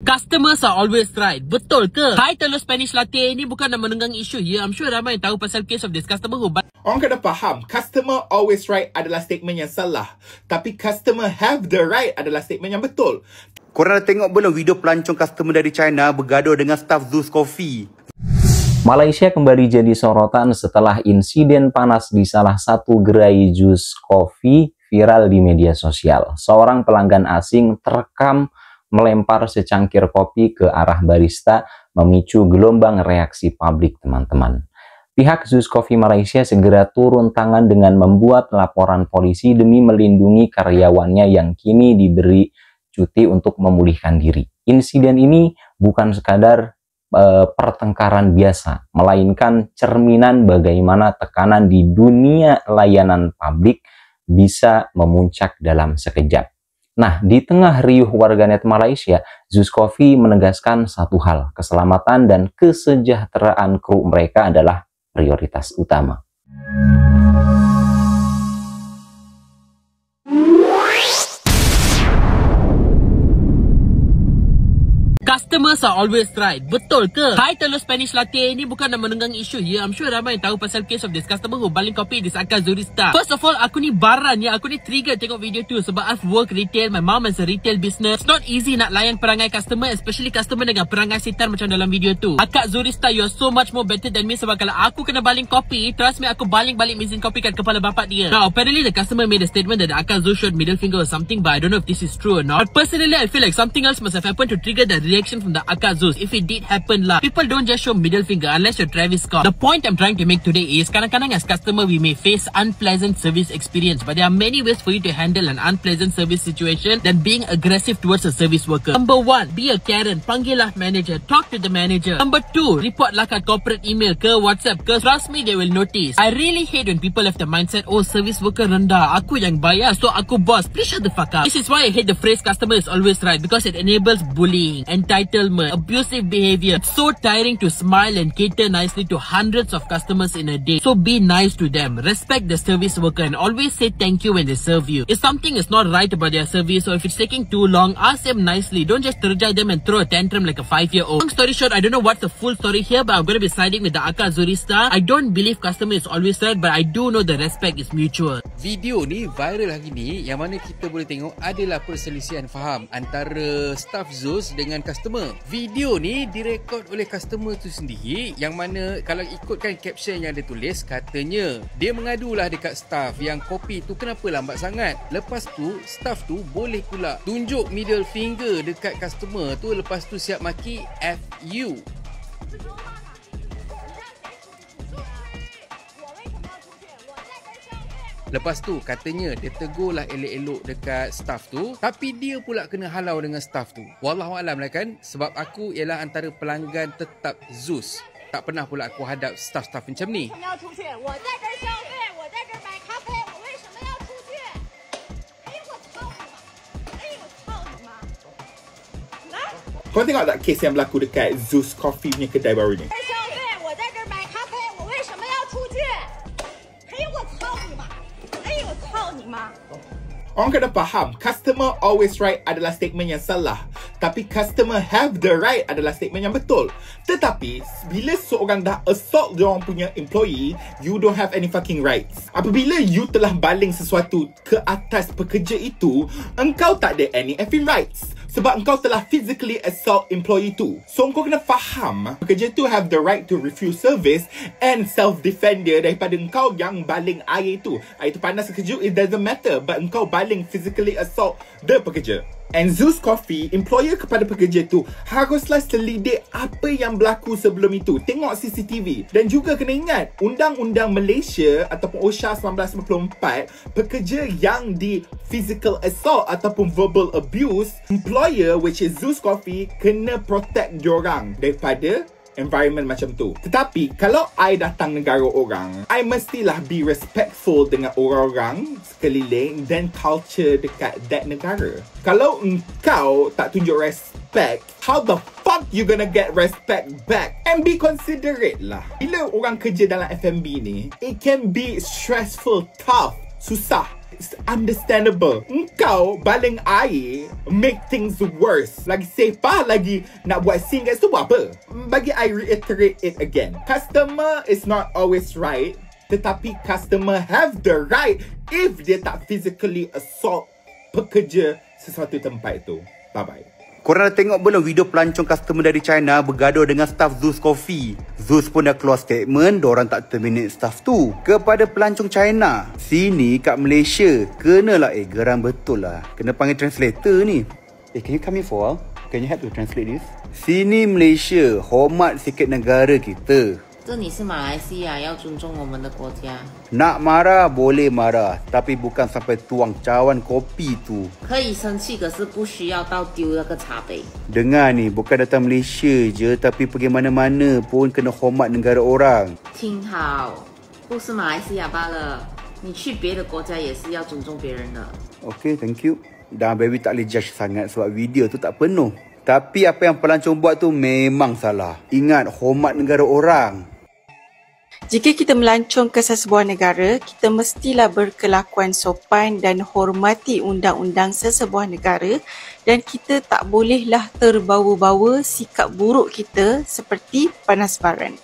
Customers are always right. Betul ke? Hai Telur Spanish Latte ni bukan nak menunggang isu ya. I'm sure ramai yang tahu pasal case of this customer who orang kena faham, customer always right adalah statement yang salah. Tapi customer have the right adalah statement yang betul. Korang dah tengok belum video pelancong customer dari China bergaduh dengan staff Zeus Coffee? Malaysia kembali jadi sorotan setelah insiden panas di salah satu gerai jus kopi viral di media sosial. Seorang pelanggan asing terekam melempar secangkir kopi ke arah barista, memicu gelombang reaksi publik teman-teman. Pihak Zeus Coffee Malaysia segera turun tangan dengan membuat laporan polisi demi melindungi karyawannya yang kini diberi cuti untuk memulihkan diri. Insiden ini bukan sekadar pertengkaran biasa, melainkan cerminan bagaimana tekanan di dunia layanan publik bisa memuncak dalam sekejap. Nah, di tengah riuh warganet Malaysia, Zeus Coffee menegaskan satu hal, keselamatan dan kesejahteraan kru mereka adalah prioritas utama. Customers are always right. Betul ke? Hai Telur Spanish Latte ni bukan nak menunggang isu ya. I'm sure ramai yang tahu pasal case of this customer who baling kopi di Akal Zurista. First of all, aku ni baran ya. Aku ni trigger tengok video tu sebab I've work retail. My mom has a retail business. It's not easy nak layan perangai customer, especially customer dengan perangai sitar macam dalam video tu. Akak Zurista, you're so much more better than me sebab kalau aku kena baling kopi, trust me, aku baling balik mesin kopi kat kepala bapak dia. Now, apparently the customer made a statement that Akal Zur showed middle finger or something, but I don't know if this is true or not. But personally, I feel like something else must have happened to trigger the reaction from the Akal Zeus. If it did happen lah, people don't just show middle finger unless you're Travis Scott. The point I'm trying to make today is kadang-kadang as customer we may face unpleasant service experience, but there are many ways for you to handle an unpleasant service situation than being aggressive towards a service worker. Number 1, be a Karen. Panggil lah manager. Talk to the manager. Number 2, report lah kat corporate email ke WhatsApp ke. Trust me, they will notice. I really hate when people have the mindset, oh service worker rendah, aku yang bayar so aku boss. Please shut the fuck up. This is why I hate the phrase customer is always right, because it enables bullying, entitlement, abusive behavior. It's so tiring to smile and cater nicely to hundreds of customers in a day. So be nice to them, respect the service worker, and always say thank you when they serve you. If something is not right about their service or if it's taking too long, ask them nicely. Don't just terjai them and throw a tantrum like a 5-year-old. Long story short, I don't know what's the full story here, but I'm going to be siding with the Akal Zurista. I don't believe customer is always right, but I do know the respect is mutual. Video ni viral hari ni yang mana kita boleh tengok adalah perselisihan faham antara staff Zeus dengan customer. Video ni direkod oleh customer tu sendiri yang mana kalau ikutkan caption yang dia tulis, katanya dia mengadulah dekat staff yang kopi tu kenapa lambat sangat. Lepas tu staff tu boleh pula tunjuk middle finger dekat customer tu, lepas tu siap maki FU. Lepas tu katanya dia tegurlah elok-elok dekat staff tu, tapi dia pula kena halau dengan staff tu. Wallahualam lah kan, sebab aku ialah antara pelanggan tetap Zeus. Tak pernah pula aku hadap staff-staff macam ni. Kau tengok tak kes yang berlaku dekat Zeus Coffee punya kedai baru ni? Orang kena faham, customer always right adalah statement yang salah. Tapi customer have the right adalah statement yang betul. Tetapi, bila seorang dah assault diorang punya employee, you don't have any fucking rights. Apabila you telah baling sesuatu ke atas pekerja itu, engkau tak ada any effing rights. Sebab engkau telah physically assault employee tu. So, engkau kena faham, pekerja tu have the right to refuse service and self-defend dia daripada engkau yang baling air tu. Air tu panas ke sejuk, it doesn't matter. But engkau baling physically assault the pekerja. And Zeus Coffee, employer kepada pekerja tu haruslah selidik apa yang berlaku sebelum itu. Tengok CCTV. Dan juga kena ingat, Undang-Undang Malaysia ataupun OSHA 1994, pekerja yang di physical assault ataupun verbal abuse, employer which is Zeus Coffee kena protect diorang daripada environment macam tu. Tetapi kalau I datang negara orang, I mestilah be respectful dengan orang-orang sekeliling dan culture dekat that negara. Kalau engkau tak tunjuk respect, how the fuck you gonna get respect back? And be considerate lah. Bila orang kerja dalam F&B ni, it can be stressful, tough, susah. It's understandable. Engkau baling air make things worse. Lagi sepah lagi nak buat scene kat situ buat apa? Bagi I reiterate it again. Customer is not always right, tetapi customer have the right if dia tak physically assault pekerja sesuatu tempat itu. Bye-bye. Korang dah tengok belum video pelancong customer dari China bergaduh dengan staff Zeus Coffee? Zeus pun dah keluar statement, diorang tak terminate staff tu. Kepada pelancong China, sini kat Malaysia, kenalah geram betul lah. Kena panggil translator ni. Can you come here for a while? Can you help to translate this? Sini Malaysia, hormat sikit negara kita. 这里是马来西亚，要尊重我们的国家。 Nak marah boleh marah, tapi bukan sampai tuang cawan kopi tu. 可以生气，可是不需要到丢那个茶杯。 Dengar ni, bukan datang Malaysia je, tapi pergi mana-mana pun kena hormat negara orang. 听好，不是马来西亚罢了，你去别的国家也是要尊重别人的。 Okay, thank you. Dan baby tak boleh judge sangat sebab video tu tak penuh. Tapi apa yang pelancong buat tu memang salah. Ingat, hormat negara orang. Jika kita melancong ke sesebuah negara, kita mestilah berkelakuan sopan dan hormati undang-undang sesebuah negara dan kita tak bolehlah terbawa-bawa sikap buruk kita seperti panas baran.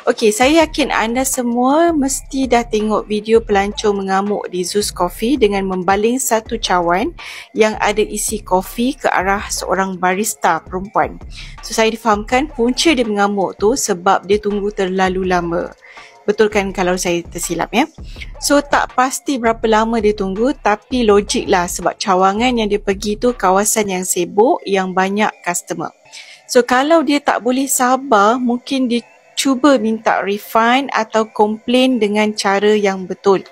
Okey, saya yakin anda semua mesti dah tengok video pelancong mengamuk di Zeus Coffee dengan membaling satu cawan yang ada isi kopi ke arah seorang barista perempuan. So, saya difahamkan punca dia mengamuk tu sebab dia tunggu terlalu lama. Betul kan kalau saya tersilap ya? So tak pasti berapa lama dia tunggu, tapi logik lah sebab cawangan yang dia pergi tu kawasan yang sibuk yang banyak customer. So kalau dia tak boleh sabar, mungkin dia cuba minta refund atau komplain dengan cara yang betul.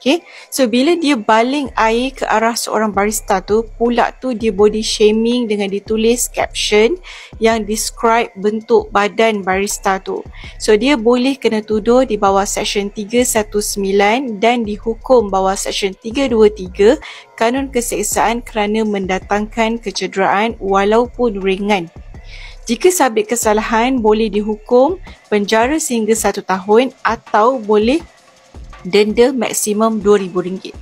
Okay, so bila dia baling air ke arah seorang barista tu, pula tu dia body shaming dengan ditulis caption yang describe bentuk badan barista tu. So dia boleh kena tuduh di bawah Seksyen 319 dan dihukum bawah Seksyen 323 Kanun Keseksaan kerana mendatangkan kecederaan walaupun ringan. Jika sabit kesalahan, boleh dihukum penjara sehingga 1 tahun atau boleh denda maksimum RM2,000.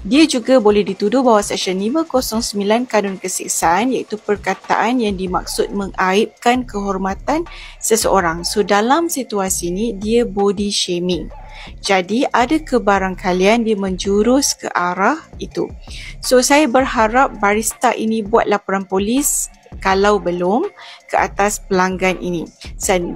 Dia juga boleh dituduh bawah Seksyen 509 Kanun Keseksaan iaitu perkataan yang dimaksud mengaibkan kehormatan seseorang. So dalam situasi ni dia body shaming. Jadi ada kebarangkalian dia menjurus ke arah itu. So saya berharap barista ini buat laporan polis kalau belum ke atas pelanggan ini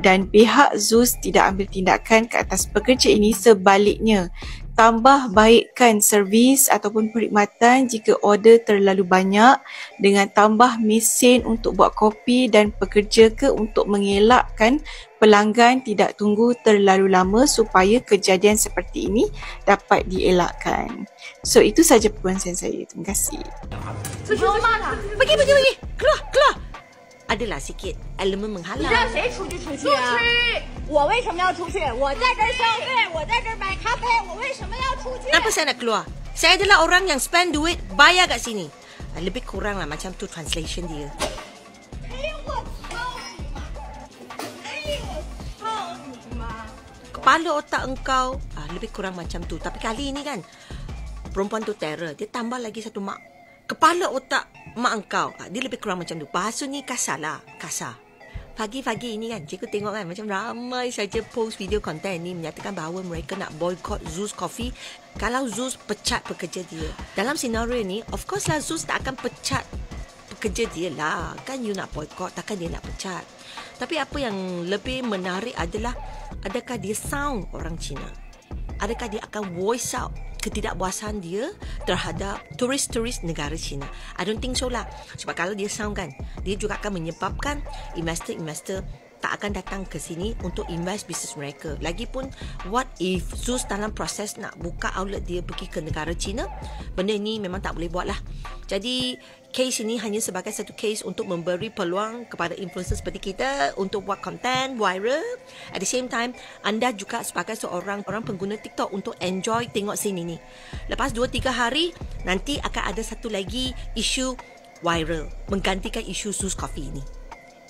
dan pihak Zeus tidak ambil tindakan ke atas pekerja ini. Sebaliknya, tambah baikkan servis ataupun perkhidmatan jika order terlalu banyak dengan tambah mesin untuk buat kopi dan pekerja ke untuk mengelakkan pelanggan tidak tunggu terlalu lama supaya kejadian seperti ini dapat dielakkan. So itu saja perkongsian saya. Terima kasih. Pergi. Keluar. Adalah sikit elemen menghalang. 你让谁出去啊？我为什么要出去？我在这儿消费，我在这儿买咖啡，我为什么要出去？ Kenapa saya nak keluar? Saya adalah orang yang spend duit bayar kat sini. Lebih kurang lah macam tu translation dia. Kepala otak engkau lebih kurang macam tu. Tapi kali ini kan perempuan tu terror. Dia tambah lagi satu mak. Kepala otak mak engkau. Dia lebih kurang macam tu. Bahasa ni kasar lah. Kasar. Pagi-pagi ini kan, cikgu tengok kan macam ramai saja post video konten ni menyatakan bahawa mereka nak boycott Zeus Coffee kalau Zeus pecat pekerja dia. Dalam senario ni, of course lah Zeus tak akan pecat pekerja dia lah. Kan you nak boycott, takkan dia nak pecat. Tapi apa yang lebih menarik adalah adakah dia sound orang Cina? Adakah dia akan voice out ketidakpuasan dia terhadap turis-turis negara China? I don't think so lah. Sebab kalau dia sound kan, dia juga akan menyebabkan investor-investor tak akan datang ke sini untuk invest bisnes mereka. Lagipun, what if Zeus dalam proses nak buka outlet dia pergi ke negara China? Benda ni memang tak boleh buat lah. Jadi, case ini hanya sebagai satu case untuk memberi peluang kepada influencer seperti kita untuk buat content viral. At the same time, anda juga sebagai seorang pengguna TikTok untuk enjoy tengok scene ini. Lepas 2-3 hari, nanti akan ada satu lagi isu viral menggantikan isu Zeus Coffee ini.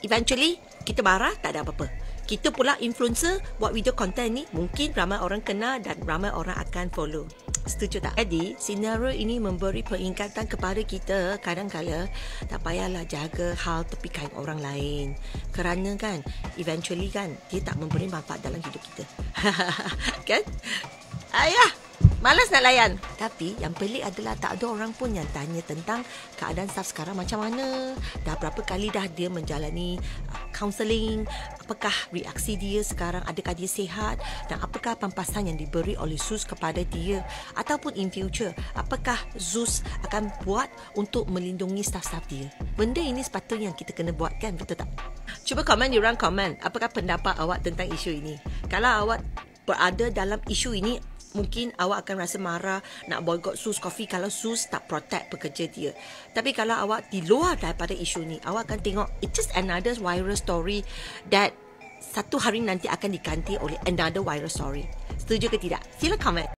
Eventually, kita marah tak ada apa-apa. Kita pula influencer buat video content ni, mungkin ramai orang kenal dan ramai orang akan follow. Setuju tak? Jadi, senario ini memberi peringatan kepada kita kadang-kala tak payahlah jaga hal tepi kain orang lain. Kerana kan, eventually kan, dia tak memberi manfaat dalam hidup kita. Kan? Ayah, malas nak layan. Tapi yang pelik adalah tak ada orang pun yang tanya tentang keadaan staff sekarang macam mana. Dah berapa kali dah dia menjalani counselling, apakah reaksi dia sekarang, adakah dia sihat, dan apakah pampasan yang diberi oleh Zeus kepada dia, ataupun in future apakah Zeus akan buat untuk melindungi staff-staff dia. Benda ini sepatutnya yang kita kena buat, kan, betul tak? Cuba komen di ruang komen, apakah pendapat awak tentang isu ini. Kalau awak berada dalam isu ini, mungkin awak akan rasa marah nak boycott Zeus Coffee kalau Zeus tak protect pekerja dia. Tapi kalau awak di luar daripada isu ni, awak akan tengok it's just another viral story that satu hari nanti akan diganti oleh another viral story. Setuju ke tidak? Sila komen.